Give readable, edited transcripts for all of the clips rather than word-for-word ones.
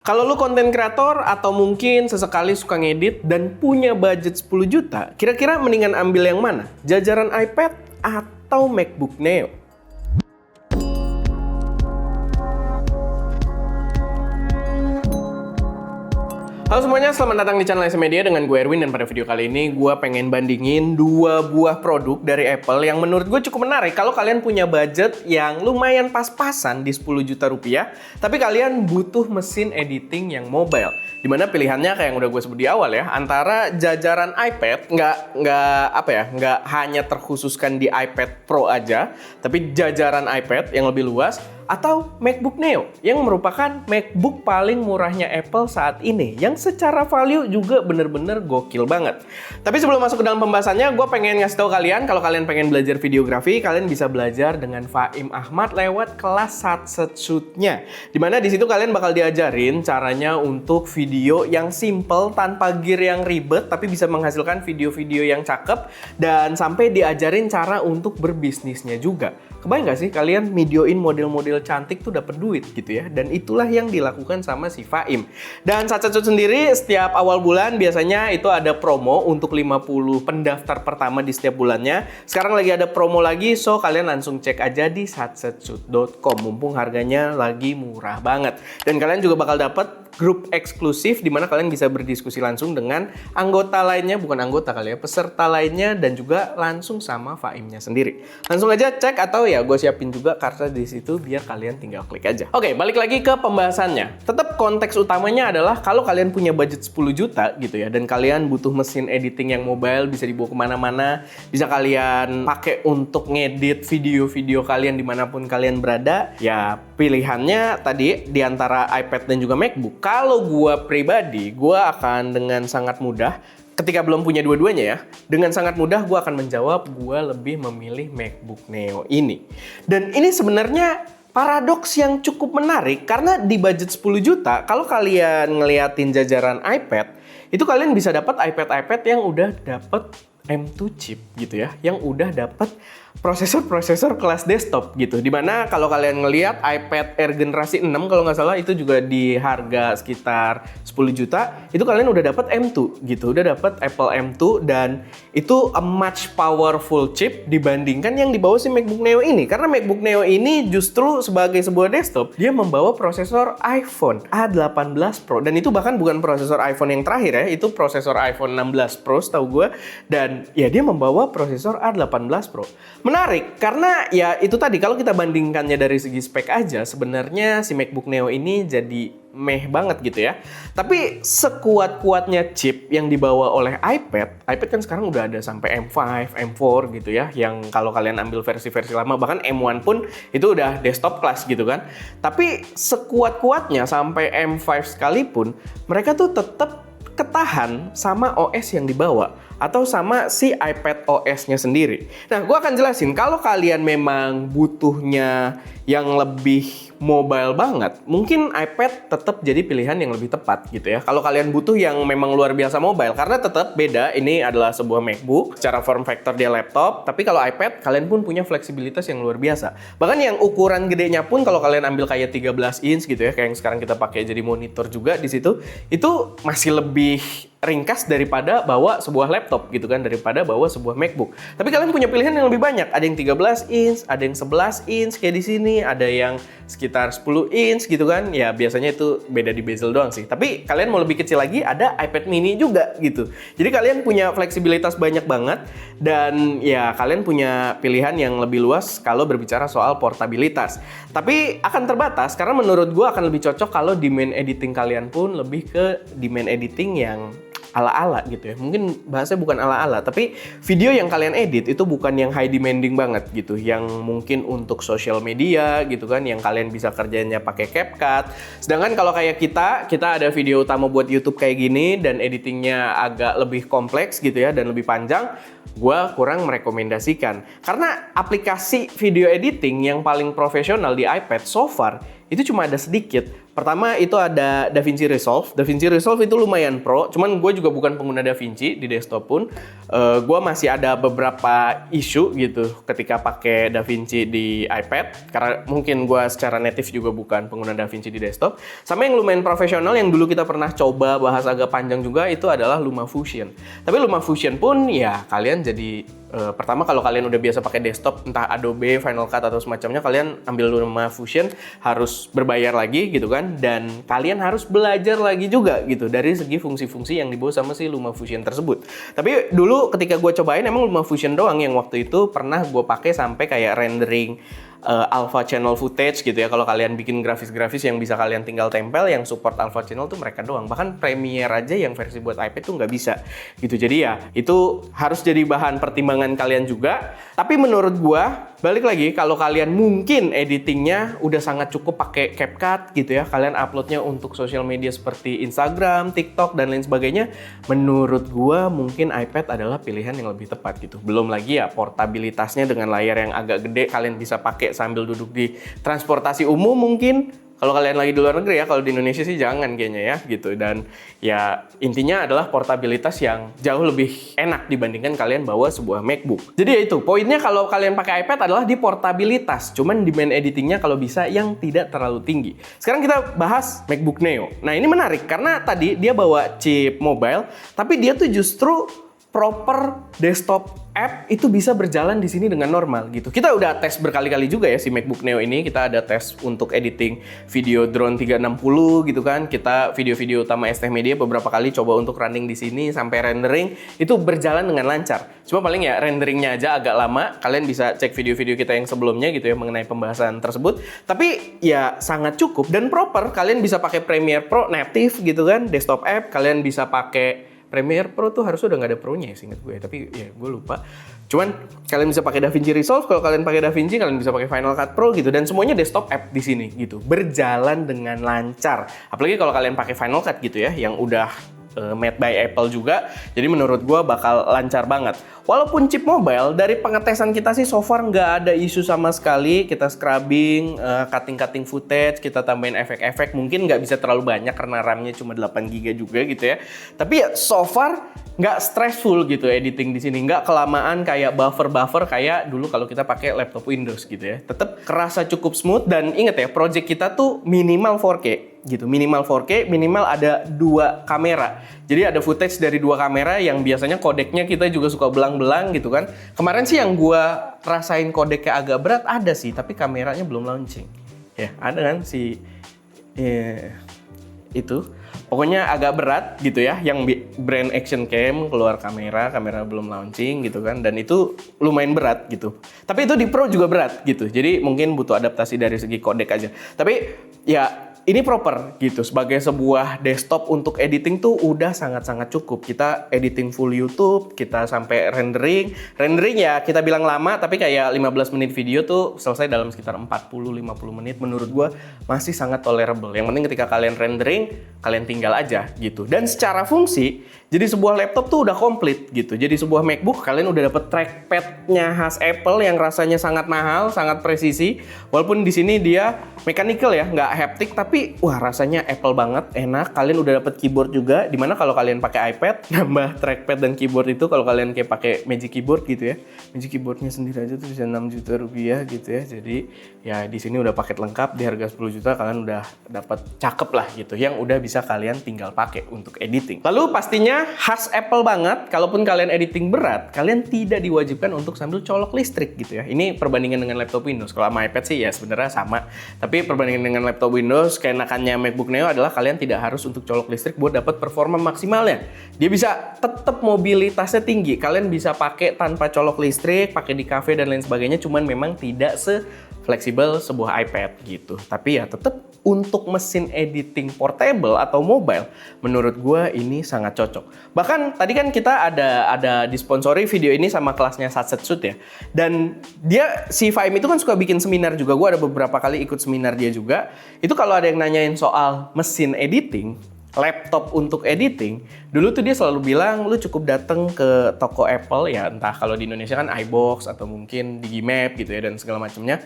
Kalau lu konten kreator atau mungkin sesekali suka ngedit dan punya budget 10 juta, kira-kira mendingan ambil yang mana? Jajaran iPad atau MacBook Neo? Halo semuanya, selamat datang di channel SM Media dengan gue Erwin, dan pada video kali ini gue pengen bandingin dua buah produk dari Apple yang menurut gue cukup menarik kalau kalian punya budget yang lumayan pas-pasan di 10 juta rupiah, tapi kalian butuh mesin editing yang mobile. Dimana pilihannya kayak yang udah gue sebut di awal ya, antara jajaran iPad, nggak hanya terkhususkan di iPad Pro aja, tapi jajaran iPad yang lebih luas, atau MacBook Neo yang merupakan MacBook paling murahnya Apple saat ini, yang secara value juga bener-bener gokil banget. Tapi sebelum masuk ke dalam pembahasannya, gue pengen ngasih tahu kalian kalau kalian pengen belajar videografi, kalian bisa belajar dengan Fahim Ahmad lewat kelas Satset Shoot-nya. Dimana di situ kalian bakal diajarin caranya untuk video yang simple tanpa gear yang ribet, tapi bisa menghasilkan video-video yang cakep, dan sampai diajarin cara untuk berbisnisnya juga. Kebayang gak sih kalian videoin model-model cantik tuh dapat duit gitu ya? Dan itulah yang dilakukan sama si Fahim. Dan Satset Shoot sendiri setiap awal bulan biasanya itu ada promo untuk 50 pendaftar pertama di setiap bulannya. Sekarang lagi ada promo lagi, so kalian langsung cek aja di satsetshoot.com. Mumpung harganya lagi murah banget. Dan kalian juga bakal dapat grup eksklusif di mana kalian bisa berdiskusi langsung dengan anggota lainnya, bukan anggota kali ya, peserta lainnya, dan juga langsung sama Fahimnya sendiri. Langsung aja cek, atau ya gue siapin juga kartu di situ biar kalian tinggal klik aja. Oke, balik lagi ke pembahasannya. Tetap konteks utamanya adalah kalau kalian punya budget 10 juta gitu ya, dan kalian butuh mesin editing yang mobile, bisa dibawa kemana-mana, bisa kalian pakai untuk ngedit video-video kalian dimanapun kalian berada, ya pilihannya tadi di antara iPad dan juga MacBook. Kalau gue pribadi, gue akan dengan sangat mudah, ketika belum punya dua-duanya ya, dengan sangat mudah gue akan menjawab gue lebih memilih MacBook Neo ini. Dan ini sebenarnya paradoks yang cukup menarik, karena di budget 10 juta, kalau kalian ngeliatin jajaran iPad, itu kalian bisa dapat iPad yang udah dapat M2 chip gitu ya, yang udah dapat prosesor kelas desktop gitu. Dimana kalau kalian ngelihat iPad Air generasi 6 kalau nggak salah itu juga di harga sekitar 10 juta, itu kalian udah dapat M2 gitu, udah dapat Apple M2, dan itu a much powerful chip dibandingkan yang dibawa si MacBook Neo ini. Karena MacBook Neo ini justru sebagai sebuah desktop, dia membawa prosesor iPhone A18 Pro, dan itu bahkan bukan prosesor iPhone yang terakhir ya, itu prosesor iPhone 16 Pro setahu gue, dan ya dia membawa prosesor A18 Pro. Menarik, karena ya itu tadi, kalau kita bandingkannya dari segi spek aja, sebenarnya si MacBook Neo ini jadi meh banget gitu ya. Tapi sekuat-kuatnya chip yang dibawa oleh iPad kan sekarang udah ada sampai M5, M4 gitu ya, yang kalau kalian ambil versi-versi lama, bahkan M1 pun itu udah desktop class gitu kan. Tapi sekuat-kuatnya sampai M5 sekalipun, mereka tuh tetap ketahan sama OS yang dibawa atau sama si iPad OS-nya sendiri. Nah, gue akan jelasin kalau kalian memang butuhnya yang lebih mobile banget, mungkin iPad tetap jadi pilihan yang lebih tepat gitu ya. Kalau kalian butuh yang memang luar biasa mobile, karena tetap beda, ini adalah sebuah MacBook, secara form factor dia laptop, tapi kalau iPad kalian pun punya fleksibilitas yang luar biasa. Bahkan yang ukuran gedenya pun kalau kalian ambil kayak 13 inch gitu ya, kayak yang sekarang kita pakai jadi monitor juga di situ, itu masih lebih ringkas daripada bawa sebuah laptop gitu kan, daripada bawa sebuah MacBook. Tapi kalian punya pilihan yang lebih banyak. Ada yang 13 inch, ada yang 11 inch kayak di sini, ada yang sekitar 10 inch gitu kan. Ya biasanya itu beda di bezel doang sih. Tapi kalian mau lebih kecil lagi, ada iPad mini juga gitu. Jadi kalian punya fleksibilitas banyak banget, dan ya kalian punya pilihan yang lebih luas kalau berbicara soal portabilitas. Tapi akan terbatas, karena menurut gue akan lebih cocok kalau demand editing kalian pun lebih ke demand editing yang ala-ala gitu ya. Mungkin bahasanya bukan ala-ala, tapi video yang kalian edit itu bukan yang high demanding banget gitu, yang mungkin untuk social media gitu kan, yang kalian bisa kerjanya pakai CapCut. Sedangkan kalau kayak kita ada video utama buat YouTube kayak gini, dan editingnya agak lebih kompleks gitu ya, dan lebih panjang, gue kurang merekomendasikan. Karena aplikasi video editing yang paling profesional di iPad so far itu cuma ada sedikit. Pertama itu ada DaVinci Resolve. DaVinci Resolve itu lumayan pro, cuman gue juga bukan pengguna DaVinci di desktop pun. Gue masih ada beberapa isu gitu ketika pakai DaVinci di iPad, karena mungkin gue secara native juga bukan pengguna DaVinci di desktop. Sama yang lumayan profesional yang dulu kita pernah coba bahas agak panjang juga itu adalah LumaFusion. Tapi LumaFusion pun ya kalian jadi pertama kalau kalian udah biasa pakai desktop entah Adobe, Final Cut atau semacamnya, kalian ambil LumaFusion harus berbayar lagi gitu kan, dan kalian harus belajar lagi juga gitu dari segi fungsi-fungsi yang dibawa sama si LumaFusion tersebut. Tapi dulu ketika gue cobain emang LumaFusion doang yang waktu itu pernah gue pakai sampai kayak rendering alpha channel footage gitu ya. Kalau kalian bikin grafis-grafis yang bisa kalian tinggal tempel, yang support alpha channel tuh mereka doang. Bahkan Premiere aja yang versi buat iPad tuh nggak bisa gitu. Jadi ya itu harus jadi bahan pertimbangan kalian juga. Tapi menurut gua, balik lagi, kalau kalian mungkin editingnya udah sangat cukup pakai CapCut gitu ya, kalian uploadnya untuk sosial media seperti Instagram, TikTok dan lain sebagainya, menurut gua mungkin iPad adalah pilihan yang lebih tepat gitu. Belum lagi ya portabilitasnya dengan layar yang agak gede, kalian bisa pakai sambil duduk di transportasi umum mungkin. Kalau kalian lagi di luar negeri ya, kalau di Indonesia sih jangan kayaknya ya gitu. Dan ya intinya adalah portabilitas yang jauh lebih enak dibandingkan kalian bawa sebuah MacBook. Jadi ya itu, poinnya kalau kalian pakai iPad adalah di portabilitas. Cuman demand editingnya kalau bisa yang tidak terlalu tinggi. Sekarang kita bahas MacBook Neo. Nah ini menarik karena tadi dia bawa chip mobile, tapi dia tuh justru proper desktop app itu bisa berjalan di sini dengan normal gitu. Kita udah tes berkali-kali juga ya si MacBook Neo ini. Kita ada tes untuk editing video drone 360 gitu kan. Kita video-video utama ST Media beberapa kali coba untuk running di sini sampai rendering itu berjalan dengan lancar. Cuma paling ya renderingnya aja agak lama. Kalian bisa cek video-video kita yang sebelumnya gitu ya mengenai pembahasan tersebut. Tapi ya sangat cukup dan proper. Kalian bisa pakai Premiere Pro native gitu kan, desktop app. Kalian bisa pakai Premiere Pro tuh harusnya udah nggak ada Pro-nya ya seinget gue, tapi ya gue lupa. Cuman kalian bisa pakai DaVinci Resolve, kalau kalian pakai DaVinci kalian bisa pakai Final Cut Pro gitu, dan semuanya desktop app di sini gitu, berjalan dengan lancar. Apalagi kalau kalian pakai Final Cut gitu ya, yang udah made by Apple juga, jadi menurut gue bakal lancar banget. Walaupun chip mobile, dari pengetesan kita sih so far nggak ada isu sama sekali. Kita scrubbing, cutting footage, kita tambahin efek-efek, mungkin nggak bisa terlalu banyak karena RAM-nya cuma 8GB juga gitu ya. Tapi ya so far nggak stressful gitu editing di sini, nggak kelamaan kayak buffer kayak dulu kalau kita pakai laptop Windows gitu ya. Tetap kerasa cukup smooth, dan inget ya, project kita tuh minimal 4K gitu, minimal 4K, minimal ada 2 kamera. Jadi ada footage dari 2 kamera yang biasanya kodeknya kita juga suka belang-belang gitu kan. Kemarin sih yang gua rasain kodeknya agak berat ada sih, tapi kameranya belum launching. Ya, ada kan si itu. Pokoknya agak berat gitu ya, yang brand action cam keluar kamera belum launching gitu kan, dan itu lumayan berat gitu. Tapi itu di Pro juga berat gitu, jadi mungkin butuh adaptasi dari segi kodek aja. Tapi ya ini proper gitu, sebagai sebuah desktop untuk editing tuh udah sangat-sangat cukup. Kita editing full YouTube, kita sampai rendering ya kita bilang lama, tapi kayak 15 menit video tuh selesai dalam sekitar 40-50 menit. Menurut gua masih sangat tolerable. Yang penting ketika kalian rendering, kalian tinggal aja gitu. Dan secara fungsi, jadi sebuah laptop tuh udah komplit gitu. Jadi sebuah MacBook kalian udah dapet trackpad-nya khas Apple yang rasanya sangat mahal, sangat presisi. Walaupun di sini dia mechanical ya, nggak haptic, tapi wah rasanya Apple banget, enak. Kalian udah dapet keyboard juga, dimana kalau kalian pakai iPad nambah trackpad dan keyboard itu, kalau kalian kayak pakai Magic Keyboard gitu ya, Magic Keyboardnya sendiri aja tuh bisa 6 juta rupiah gitu ya. Jadi ya di sini udah paket lengkap di harga 10 juta, kalian udah dapat cakep lah gitu, yang udah bisa kalian tinggal pakai untuk editing. Lalu pastinya khas Apple banget, kalaupun kalian editing berat, kalian tidak diwajibkan untuk sambil colok listrik gitu ya. Ini perbandingan dengan laptop Windows. Kalau sama iPad sih ya sebenarnya sama. Tapi perbandingan dengan laptop Windows, keenakannya MacBook Neo adalah kalian tidak harus untuk colok listrik buat dapat performa maksimalnya. Dia bisa tetap mobilitasnya tinggi. Kalian bisa pakai tanpa colok listrik, pakai di cafe dan lain sebagainya, cuman memang tidak fleksibel sebuah iPad gitu. Tapi ya tetap untuk mesin editing portable atau mobile, menurut gue ini sangat cocok. Bahkan tadi kan kita ada disponsori video ini sama kelasnya Satsetsuit ya. Dan dia si Faim itu kan suka bikin seminar juga. Gue ada beberapa kali ikut seminar dia juga. Itu kalau ada yang nanyain soal mesin editing, laptop untuk editing, dulu tuh dia selalu bilang lu cukup dateng ke toko Apple ya, entah kalau di Indonesia kan iBox atau mungkin Digimap gitu ya dan segala macamnya.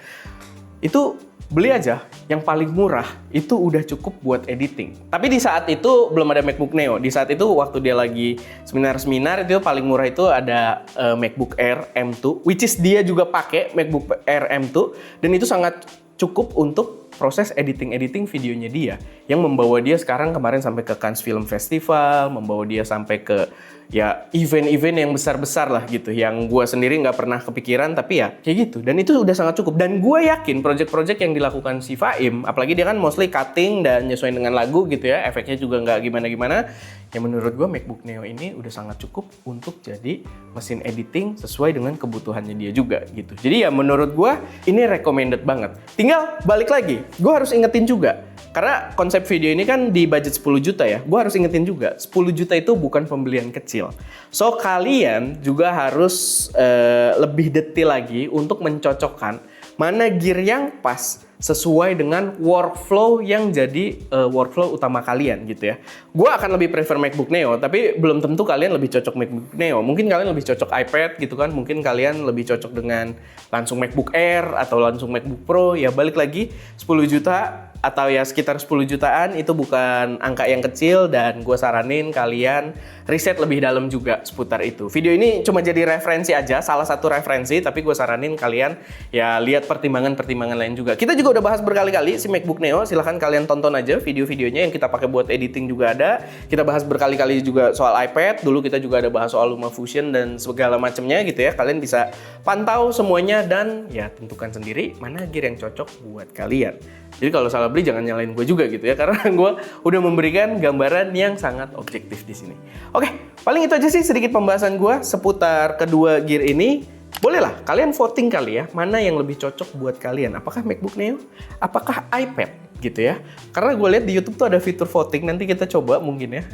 itu beli aja yang paling murah, itu udah cukup buat editing. Tapi di saat itu belum ada MacBook Neo. Di saat itu waktu dia lagi seminar-seminar itu paling murah itu ada MacBook Air M2, which is dia juga pakai MacBook Air M2, dan itu sangat cukup untuk proses editing videonya dia, yang membawa dia sekarang kemarin sampai ke Cannes Film Festival, membawa dia sampai ke ya event-event yang besar-besar lah gitu, yang gue sendiri nggak pernah kepikiran, tapi ya kayak gitu. Dan itu udah sangat cukup, dan gue yakin project-project yang dilakukan si Faim, apalagi dia kan mostly cutting dan nyesuaiin dengan lagu gitu ya, efeknya juga nggak gimana-gimana, ya menurut gue MacBook Neo ini udah sangat cukup untuk jadi mesin editing sesuai dengan kebutuhannya dia juga gitu. Jadi ya menurut gue ini recommended banget. Tinggal balik lagi, gue harus ingetin juga, karena konsep video ini kan di budget 10 juta ya, gue harus ingetin juga 10 juta itu bukan pembelian kecil. So kalian juga harus lebih detail lagi untuk mencocokkan mana gear yang pas sesuai dengan workflow yang jadi workflow utama kalian gitu ya. Gue akan lebih prefer MacBook Neo, tapi belum tentu kalian lebih cocok MacBook Neo. Mungkin kalian lebih cocok iPad gitu kan, mungkin kalian lebih cocok dengan langsung MacBook Air atau langsung MacBook Pro. Ya balik lagi 10 juta atau ya sekitar 10 jutaan itu bukan angka yang kecil, dan gue saranin kalian riset lebih dalam juga seputar itu. Video ini cuma jadi referensi aja, salah satu referensi, tapi gue saranin kalian ya lihat pertimbangan-pertimbangan lain juga. Kita juga udah bahas berkali-kali si MacBook Neo, silahkan kalian tonton aja video-videonya yang kita pakai buat editing juga ada. Kita bahas berkali-kali juga soal iPad, dulu kita juga ada bahas soal LumaFusion dan segala macamnya gitu ya. Kalian bisa pantau semuanya dan ya tentukan sendiri mana gear yang cocok buat kalian. Jadi kalau salah beli jangan nyalain gue juga gitu ya, karena gue udah memberikan gambaran yang sangat objektif di sini. Oke, paling itu aja sih sedikit pembahasan gue seputar kedua gear ini. Bolehlah kalian voting kali ya, mana yang lebih cocok buat kalian. Apakah MacBook Neo? Apakah iPad? Gitu ya. Karena gue lihat di YouTube tuh ada fitur voting, nanti kita coba mungkin ya.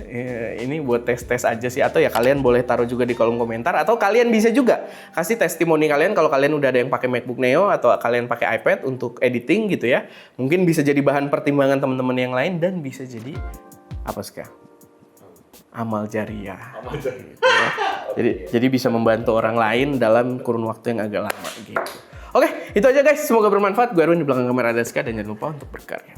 Ini buat tes-tes aja sih, atau ya kalian boleh taruh juga di kolom komentar, atau kalian bisa juga kasih testimoni kalian kalau kalian udah ada yang pakai MacBook Neo atau kalian pakai iPad untuk editing gitu ya. Mungkin bisa jadi bahan pertimbangan teman-teman yang lain dan bisa jadi apa sih? Amal jariah. Gitu ya. Jadi bisa membantu orang lain dalam kurun waktu yang agak lama gitu. Oke, itu aja guys. Semoga bermanfaat. Gue Erwin, di belakang kamera ada Ska, dan jangan lupa untuk berkarya.